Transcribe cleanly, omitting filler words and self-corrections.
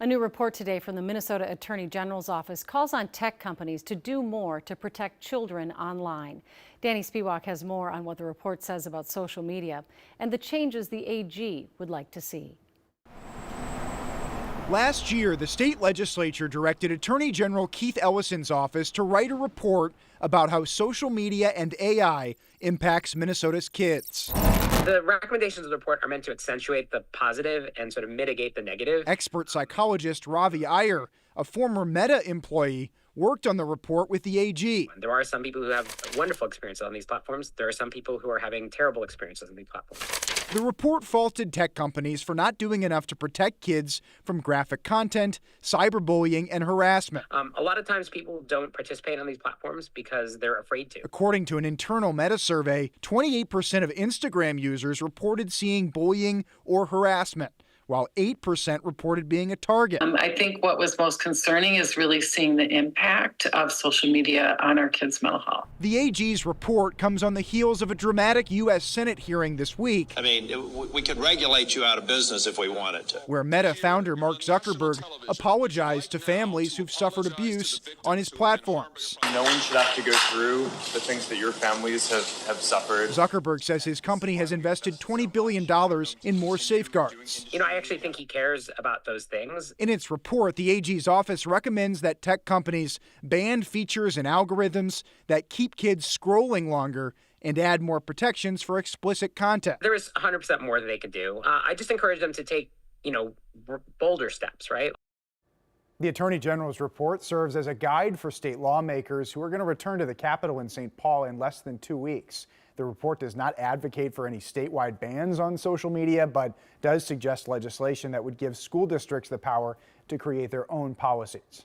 A new report today from the Minnesota Attorney General's office calls on tech companies to do more to protect children online. Danny Spiewak has more on what the report says about social media and the changes the AG would like to see. Last year, the state legislature directed Attorney General Keith Ellison's office to write a report about how social media and AI impacts Minnesota's kids. The recommendations of the report are meant to accentuate the positive and sort of mitigate the negative. Expert psychologist Ravi Iyer, a former Meta employee, worked on the report with the AG. There are some people who have wonderful experiences on these platforms. There are some people who are having terrible experiences on these platforms. The report faulted tech companies for not doing enough to protect kids from graphic content, cyberbullying, and harassment. A lot of times people don't participate on these platforms because they're afraid to. According to an internal Meta survey, 28% of Instagram users reported seeing bullying or harassment, while 8% reported being a target. I think what was most concerning is really seeing the impact of social media on our kids' mental health. The AG's report comes on the heels of a dramatic U.S. Senate hearing this week. I mean, we could regulate you out of business if we wanted to. Where Meta founder Mark Zuckerberg apologized to families who've suffered abuse on his platforms. No one should have to go through the things that your families have suffered. Zuckerberg says his company has invested $20 billion in more safeguards. I actually think he cares about those things. In its report, the AG's office recommends that tech companies ban features and algorithms that keep kids scrolling longer and add more protections for explicit content. There is 100% more that they could do. I just encourage them to take, bolder steps, right? The Attorney General's report serves as a guide for state lawmakers who are going to return to the Capitol in St. Paul in less than 2 weeks. The report does not advocate for any statewide bans on social media, but does suggest legislation that would give school districts the power to create their own policies.